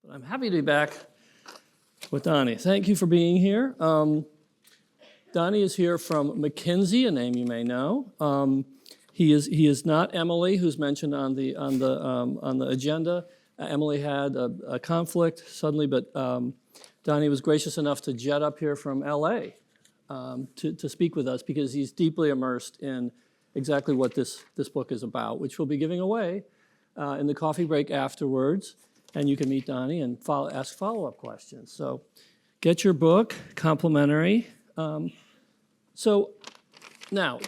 But I'm happy to be back with Donnie. Thank you for being here. Donnie is here from McKinsey, a name you may know. He is not Emily, who's mentioned on the agenda. Emily had a conflict suddenly, but Donnie was gracious enough to jet up here from LA to speak with us because he's deeply immersed in exactly what this book is about, which we'll be giving away in the coffee break afterwards. And you can meet Donnie and ask follow-up questions. So get your book, complimentary. So now,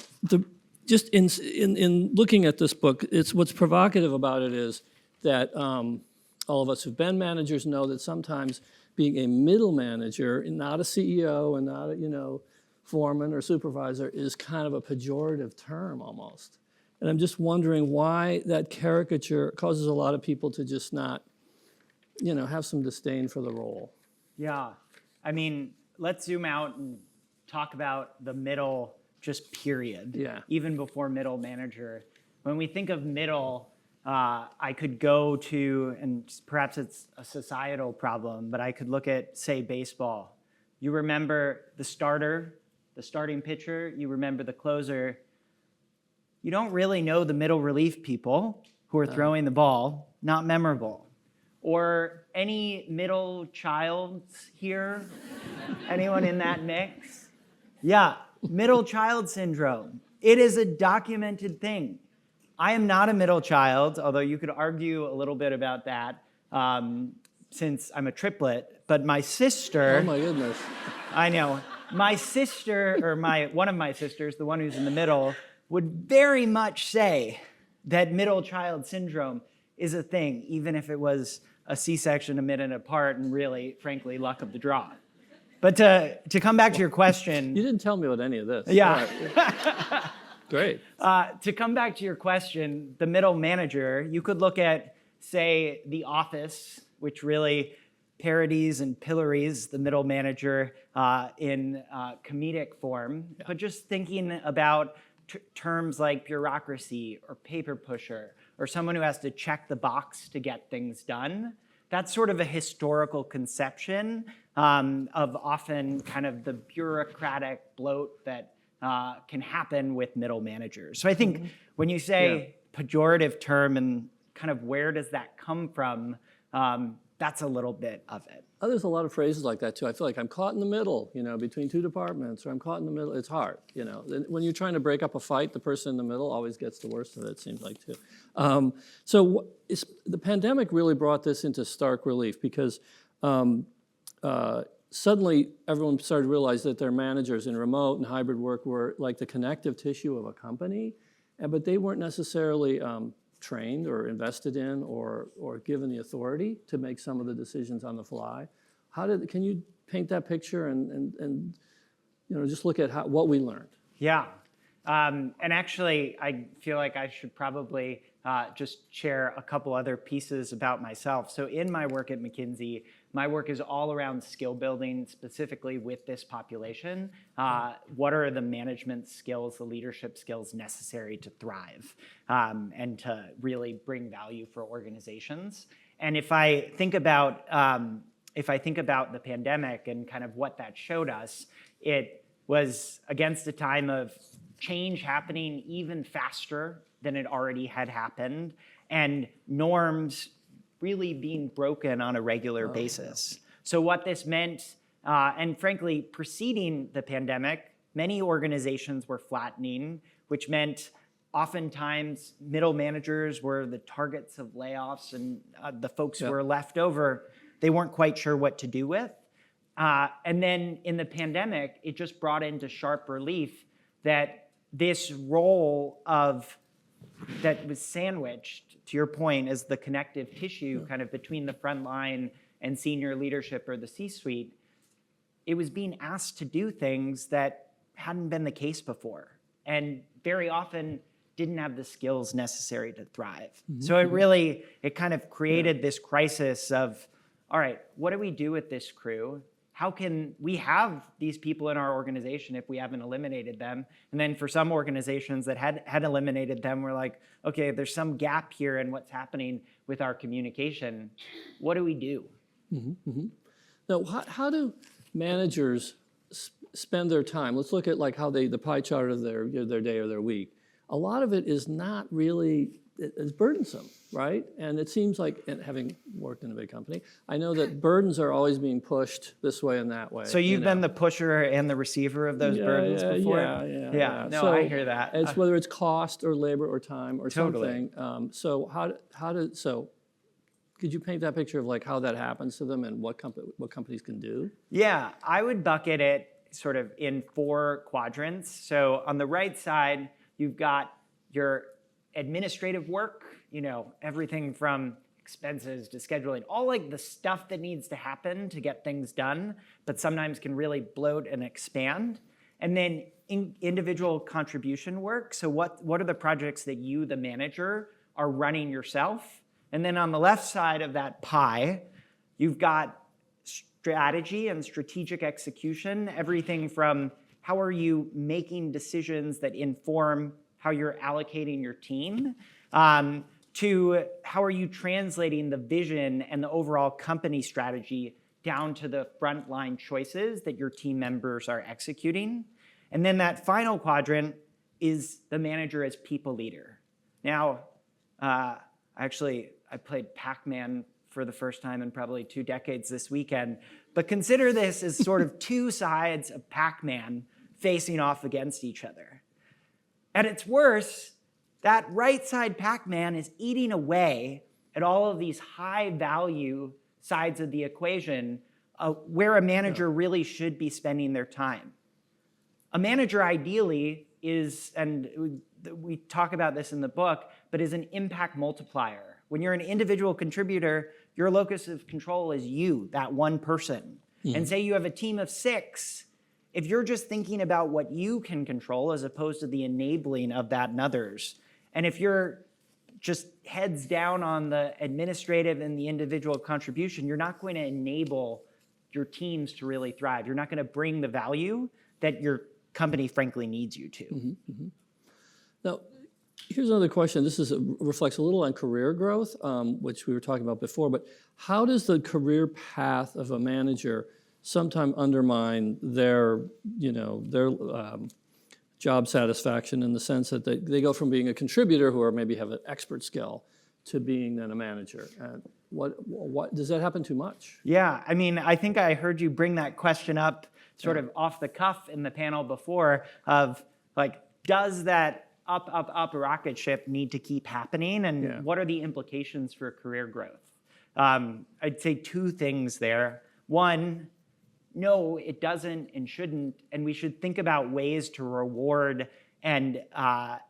just in looking at this book, what's provocative about it is that all of us who've been managers know that sometimes being a middle manager, not a CEO and not a foreman or supervisor, is kind of a pejorative term almost. And I'm just wondering why that caricature causes a lot of people to just not have some disdain for the role. Yeah, I mean, let's zoom out and talk about the middle, just period. Yeah. Even before middle manager. When we think of middle, I could go to, and perhaps it's a societal problem, but I could look at, say, baseball. You remember the starter, the starting pitcher, you remember the closer. You don't really know the middle relief people who are throwing the ball, not memorable. Or any middle childs here? Anyone in that mix? Yeah, middle child syndrome. It is a documented thing. I am not a middle child, although you could argue a little bit about that since I'm a triplet, but my sister... Oh my goodness. I know. My sister, or one of my sisters, the one who's in the middle, would very much say that middle child syndrome is a thing, even if it was a C-section a minute apart and really, frankly, luck of the draw. But to come back to your question... You didn't tell me about any of this. Yeah. Right. Great. To come back to your question, the middle manager, you could look at, say, The Office, which really parodies and pillories the middle manager in comedic form. Yeah. But just thinking about terms like bureaucracy or paper pusher, or someone who has to check the box to get things done. That's sort of a historical conception of often kind of the bureaucratic bloat that can happen with middle managers. So I think when you say pejorative term and kind of where does that come from, that's a little bit of it. Oh, there's a lot of phrases like that too. I feel like I'm caught in the middle, between two departments, or I'm caught in the middle. It's hard, When you're trying to break up a fight, the person in the middle always gets the worst of it, it seems like too. So the pandemic really brought this into stark relief because suddenly everyone started to realize that their managers in remote and hybrid work were like the connective tissue of a company, but they weren't necessarily trained or invested in or given the authority to make some of the decisions on the fly. Can you paint that picture and just look at what we learned? Yeah, and actually I feel like I should probably just share a couple other pieces about myself. So in my work at McKinsey, my work is all around skill building, specifically with this population. What are the management skills, the leadership skills necessary to thrive and to really bring value for organizations? And if I think about the pandemic and kind of what that showed us, it was against a time of change happening even faster than it already had happened, and norms really being broken on a regular basis. So what this meant, and frankly, preceding the pandemic, many organizations were flattening, which meant oftentimes middle managers were the targets of layoffs, and the folks who were left over, they weren't quite sure what to do with. And then in the pandemic, it just brought into sharp relief that this role that was sandwiched, to your point, as the connective tissue kind of between the front line and senior leadership or the C-suite, it was being asked to do things that hadn't been the case before and very often didn't have the skills necessary to thrive. So it kind of created this crisis of, all right, what do we do with this crew? How can we have these people in our organization if we haven't eliminated them? And then for some organizations that had eliminated them, we're like, okay, there's some gap here in what's happening with our communication. What do we do? Now, how do managers spend their time? Let's look at like how the pie chart of their day or their week. A lot of it is not really, it's burdensome, right? And it seems like, and having worked in a big company, I know that burdens are always being pushed this way and that way. So you've been the pusher and the receiver of those burdens before? Yeah. No, So I hear that. It's whether it's cost or labor or time or Totally. something. So could you paint that picture of like how that happens to them and what companies can do? Yeah, I would bucket it sort of in 4 quadrants. So on the right side, you've got your administrative work, everything from expenses to scheduling, all like the stuff that needs to happen to get things done, but sometimes can really bloat and expand. And then individual contribution work. So what are the projects that you, the manager, are running yourself? And then on the left side of that pie, you've got strategy and strategic execution, everything from how are you making decisions that inform how you're allocating your team, to how are you translating the vision and the overall company strategy down to the frontline choices that your team members are executing. And then that final quadrant is the manager as people leader. Now, I played Pac-Man for the first time in probably 2 decades this weekend, but consider this as sort of 2 sides of Pac-Man facing off against each other. At its worst, that right side Pac-Man is eating away at all of these high value sides of the equation where a manager really should be spending their time. A manager ideally is, and we talk about this in the book, but is an impact multiplier. When you're an individual contributor, your locus of control is you, that one person. And say you have a team of 6, if you're just thinking about what you can control as opposed to the enabling of that in others, and if you're just heads down on the administrative and the individual contribution, you're not going to enable your teams to really thrive. You're not going to bring the value that your company frankly needs you to. Now, here's another question. This reflects a little on career growth, which we were talking about before, but how does the career path of a manager sometimes undermine their job satisfaction in the sense that they go from being a contributor who maybe have an expert skill to being then a manager? And what does that happen too much? Yeah, I mean, I think I heard you bring that question up sort of off the cuff in the panel before of like, does that up rocket ship need to keep happening, and what are the implications for career growth? I'd say 2 things there. One, no, it doesn't and shouldn't, and we should think about ways to reward and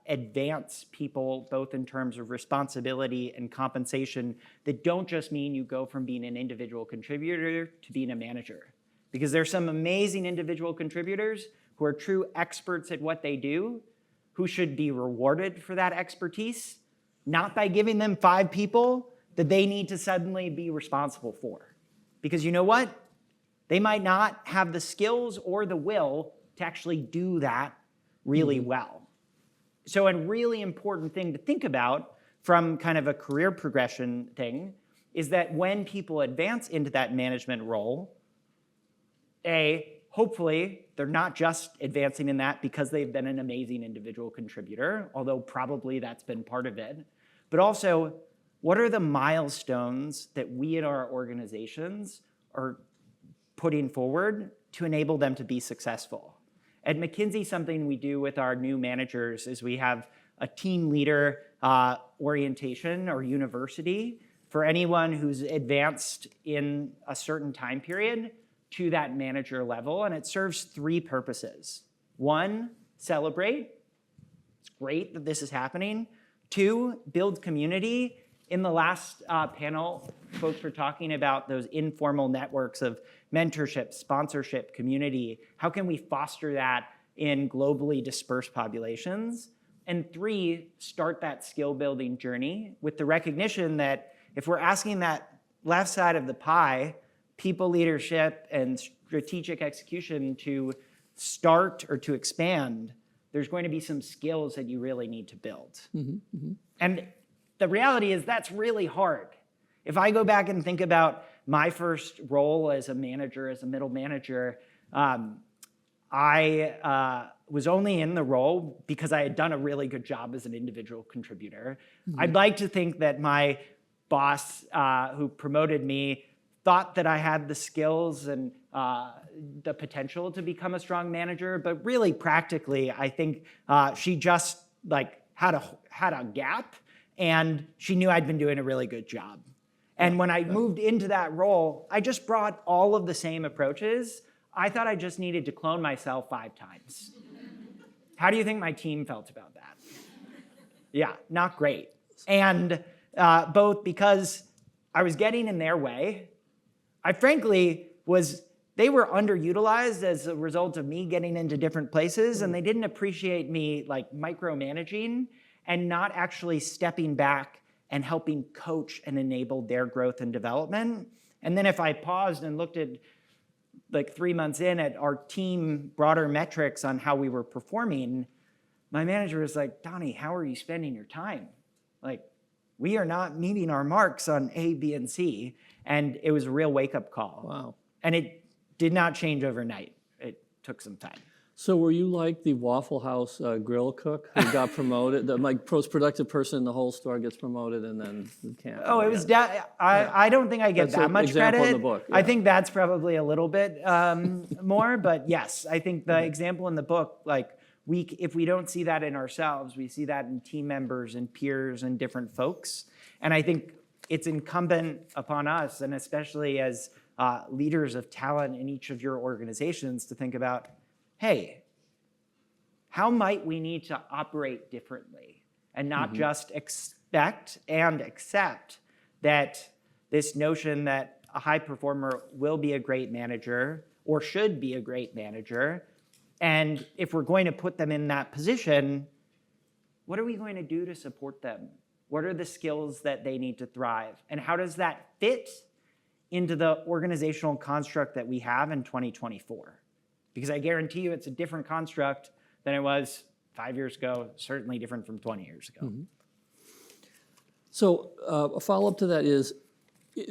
advance people both in terms of responsibility and compensation that don't just mean you go from being an individual contributor to being a manager. Because there's some amazing individual contributors who are true experts at what they do, who should be rewarded for that expertise, not by giving them 5 people that they need to suddenly be responsible for. Because you know what? They might not have the skills or the will to actually do that really well. So a really important thing to think about from kind of a career progression thing is that when people advance into that management role, hopefully they're not just advancing in that because they've been an amazing individual contributor, although probably that's been part of it, but also what are the milestones that we in our organizations are putting forward to enable them to be successful. At McKinsey, something we do with our new managers is we have a team leader orientation or university for anyone who's advanced in a certain time period to that manager level, and it serves 3 purposes. 1, celebrate. It's great that this is happening. 2, build community. In the last panel, folks were talking about those informal networks of mentorship, sponsorship, community. How can we foster that in globally dispersed populations? And 3, start that skill building journey with the recognition that if we're asking that left side of the pie, people leadership and strategic execution to start or to expand, there's going to be some skills that you really need to build. And the reality is that's really hard. If I go back and think about my first role as a manager, as a middle manager, I was only in the role because I had done a really good job as an individual contributor. I'd like to think that my boss who promoted me thought that I had the skills and the potential to become a strong manager, but really practically, I think she just had a gap, and she knew I'd been doing a really good job. And when I moved into that role, I just brought all of the same approaches. I thought I just needed to clone myself 5 times. How do you think my team felt about that? Yeah, not great. And both because I was getting in their way, I frankly they were underutilized as a result of me getting into different places, and they didn't appreciate me micromanaging and not actually stepping back and helping coach and enable their growth and development. And then if I paused and looked at 3 months in at our team broader metrics on how we were performing, my manager was like, Donnie, how are you spending your time? We are not meeting our marks on A, B, and C. And it was a real wake-up call. Wow. And it did not change overnight. It took some time. So were you like the Waffle House grill cook who got promoted? The most productive person in the whole store gets promoted and then can't. Oh, it was. I don't think I get That's that an much example credit. in the book, I think that's probably a little bit more. But yes, I think the example in the book, if we don't see that in ourselves, we see that in team members and peers and different folks. And I think it's incumbent upon us, and especially as leaders of talent in each of your organizations, to think about, hey, how might we need to operate differently and not just expect and accept that this notion that a high performer will be a great manager or should be a great manager. And if we're going to put them in that position, what are we going to do to support them? What are the skills that they need to thrive? And how does that fit into the organizational construct that we have in 2024? Because I guarantee you it's a different construct than it was 5 years ago, certainly different from 20 years ago. So a follow-up to that is,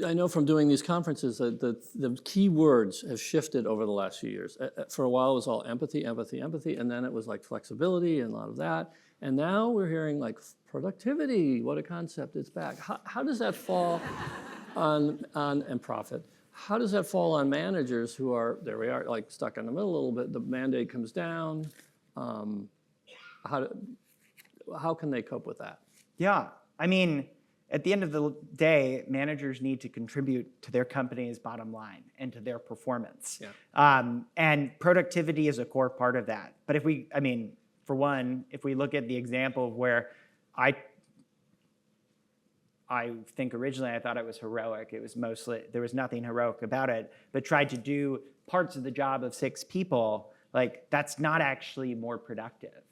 I know from doing these conferences that the key words have shifted over the last few years. For a while, it was all empathy, empathy, empathy, and then it was flexibility and a lot of that. And now we're hearing productivity, what a concept, it's back. How does that fall on and profit? How does that fall on managers who are, there we are, stuck in the middle a little bit, the mandate comes down. How can they cope with that? Yeah, I mean, at the end of the day, managers need to contribute to their company's bottom line and to their performance. Yeah. And productivity is a core part of that. But for one, if we look at the example of where I think originally I thought it was heroic. It was mostly, there was nothing heroic about it, but tried to do parts of the job of 6 people, that's not actually more productive.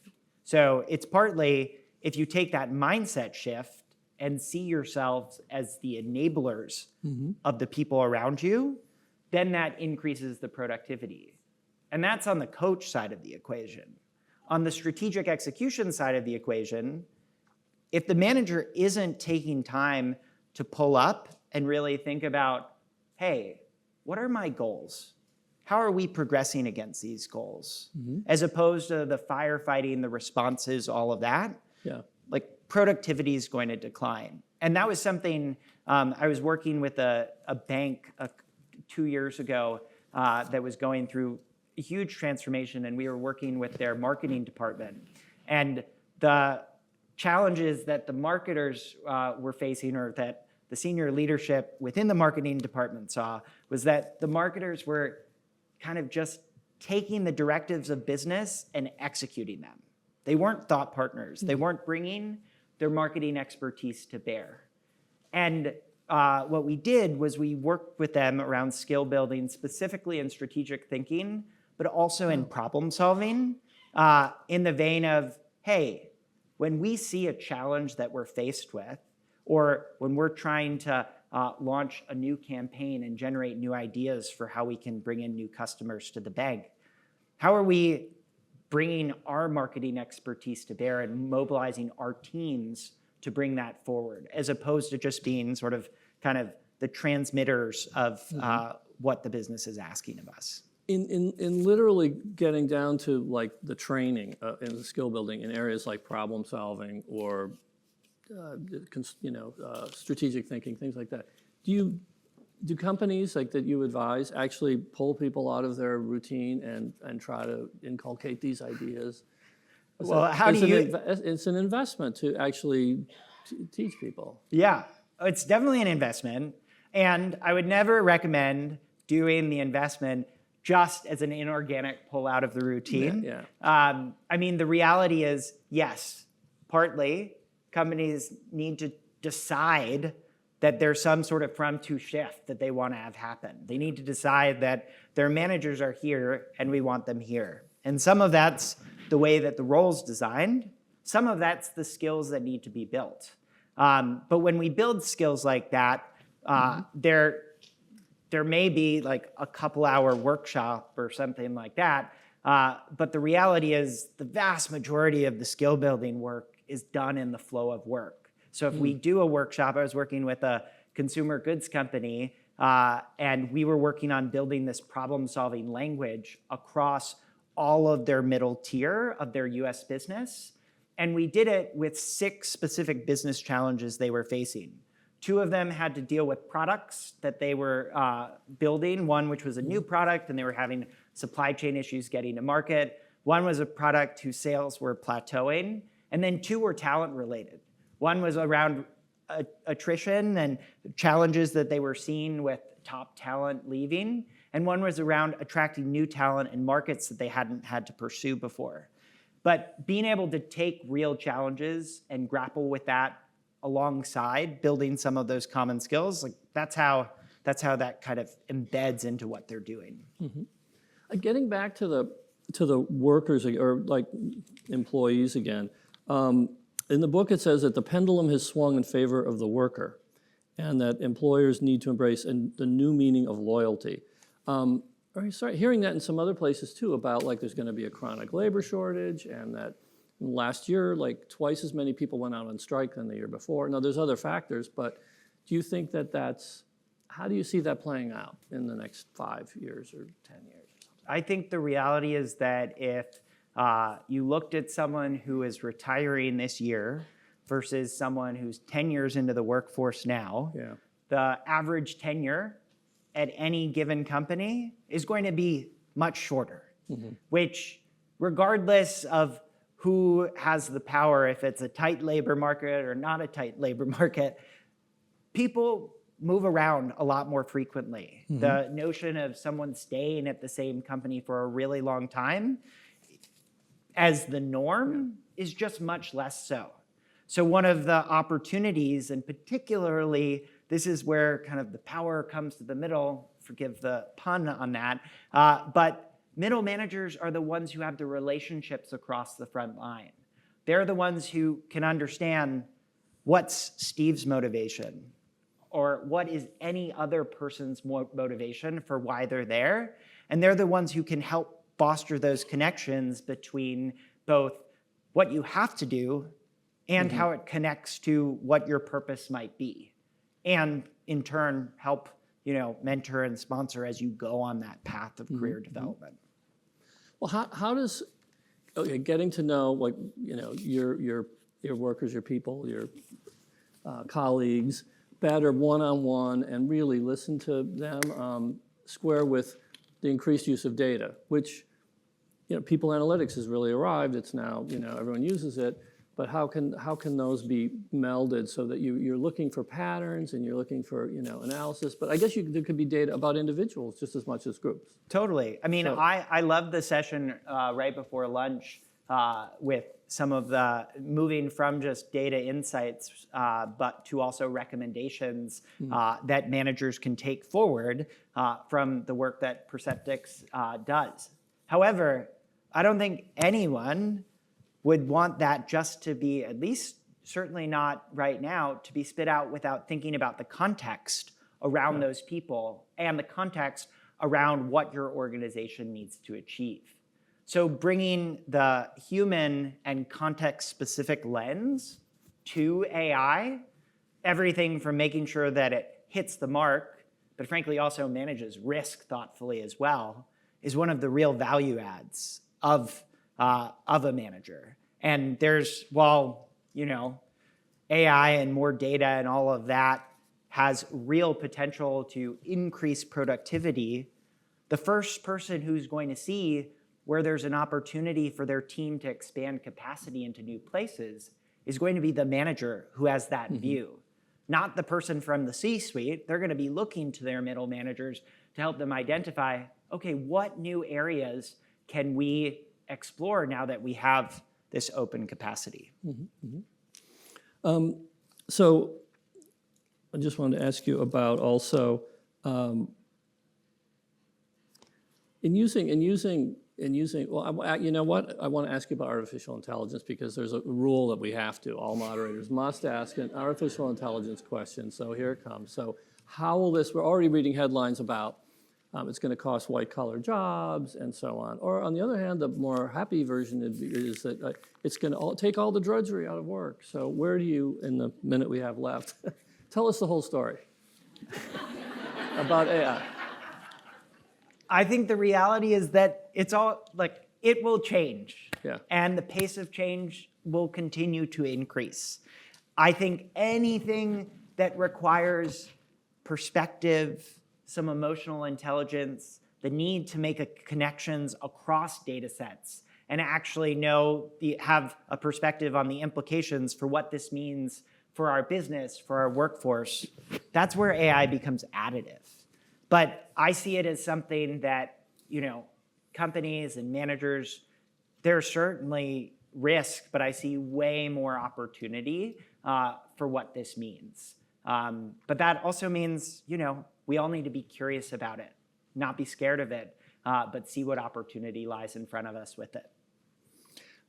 So it's partly, if you take that mindset shift and see yourselves as the enablers of the people around you, then that increases the productivity. And that's on the coach side of the equation. On the strategic execution side of the equation, if the manager isn't taking time to pull up and really think about, hey, what are my goals? How are we progressing against these goals? As opposed to the firefighting, the responses, all of that, productivity is going to decline. And that was something, I was working with a bank 2 years ago that was going through a huge transformation, and we were working with their marketing department. And the challenges that the marketers were facing, or that the senior leadership within the marketing department saw, was that the marketers were kind of just taking the directives of business and executing them. They weren't thought partners. They weren't bringing their marketing expertise to bear. And what we did was we worked with them around skill building, specifically in strategic thinking, but also in problem solving, in the vein of, hey, when we see a challenge that we're faced with, or when we're trying to launch a new campaign and generate new ideas for how we can bring in new customers to the bank, how are we bringing our marketing expertise to bear and mobilizing our teams to bring that forward, as opposed to just being sort of kind of the transmitters of what the business is asking of us. In literally getting down to like the training and the skill building in areas like problem solving or strategic thinking, things like that. Do companies like that you advise actually pull people out of their routine and try to inculcate these ideas? Well, how do you? It's an investment to actually teach people. Yeah, it's definitely an investment, and I would never recommend doing the investment just as an inorganic pull out of the routine. Yeah. I mean, the reality is, yes, partly companies need to decide that there's some sort of from-to shift that they want to have happen. They need to decide that their managers are here and we want them here. And some of that's the way that the role's designed. Some of that's the skills that need to be built. But when we build skills like that, there may be like a couple-hour workshop or something like that. But the reality is the vast majority of the skill building work is done in the flow of work. So if we do a workshop, I was working with a consumer goods company, and we were working on building this problem-solving language across all of their middle tier of their US business. And we did it with 6 specific business challenges they were facing. 2 of them had to deal with products that they were building, one which was a new product and they were having supply chain issues getting to market. One was a product whose sales were plateauing, and then 2 were talent related. One was around attrition and challenges that they were seeing with top talent leaving, and one was around attracting new talent in markets that they hadn't had to pursue before. But being able to take real challenges and grapple with that alongside building some of those common skills, like that's how that kind of embeds into what they're doing. Getting back to the workers or like employees again. In the book, it says that the pendulum has swung in favor of the worker and that employers need to embrace the new meaning of loyalty. I started hearing that in some other places too about like there's going to be a chronic labor shortage and that last year, like twice as many people went out on strike than the year before. Now, there's other factors, but do you think how do you see that playing out in the next 5 years or 10 years? I think the reality is that if you looked at someone who is retiring this year versus someone who's 10 years into the workforce now, the average tenure at any given company is going to be much shorter, which regardless of who has the power, if it's a tight labor market or not a tight labor market, people move around a lot more frequently. The notion of someone staying at the same company for a really long time as the norm is just much less so. So one of the opportunities, and particularly this is where kind of the power comes to the middle, forgive the pun on that, but middle managers are the ones who have the relationships across the front line. They're the ones who can understand what's Steve's motivation or what is any other person's motivation for why they're there. And they're the ones who can help foster those connections between both what you have to do and how it connects to what your purpose might be. And in turn, help mentor and sponsor as you go on that path of career development. Well, how does getting to know like your workers, your people, your colleagues better one-on-one and really listen to them square with the increased use of data, which people analytics has really arrived. It's now everyone uses it. But how can those be melded so that you're looking for patterns and you're looking for analysis? But I guess there could be data about individuals just as much as groups. Totally. I mean, I loved the session right before lunch with some of the moving from just data insights, but to also recommendations that managers can take forward from the work that Perceptyx does. However, I don't think anyone would want that just to be, at least certainly not right now, to be spit out without thinking about the context around those people and the context around what your organization needs to achieve. So bringing the human and context-specific lens to AI, everything from making sure that it hits the mark, but frankly also manages risk thoughtfully as well, is one of the real value adds of a manager. And there's, while, AI and more data and all of that has real potential to increase productivity, the first person who's going to see where there's an opportunity for their team to expand capacity into new places is going to be the manager who has that view, not the person from the C-suite. They're going to be looking to their middle managers to help them identify, okay, what new areas can we explore now that we have this open capacity? So I just wanted to ask you about also in using, well, you know what? I want to ask you about artificial intelligence because there's a rule that we have to. All moderators must ask an artificial intelligence question. So here it comes. So how will this? We're already reading headlines about it's going to cost white-collar jobs and so on. Or on the other hand, the more happy version is that it's going to take all the drudgery out of work. So where do you, in the minute we have left, tell us the whole story about AI. I think the reality is that it's all like it will change, and the pace of change will continue to increase. I think anything that requires perspective, some emotional intelligence, the need to make connections across data sets and actually have a perspective on the implications for what this means for our business, for our workforce, that's where AI becomes additive. But I see it as something that, companies and managers, there's certainly risk, but I see way more opportunity for what this means. But that also means, we all need to be curious about it, not be scared of it, but see what opportunity lies in front of us with it.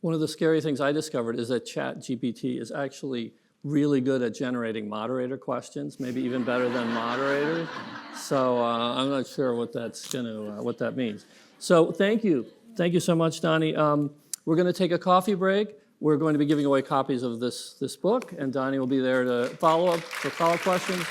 One of the scary things I discovered is that ChatGPT is actually really good at generating moderator questions, maybe even better than moderators. So I'm not sure what that means. So thank you so much, Donnie. We're going to take a coffee break. We're going to be giving away copies of this book, and Donnie will be there to follow up for follow-up questions.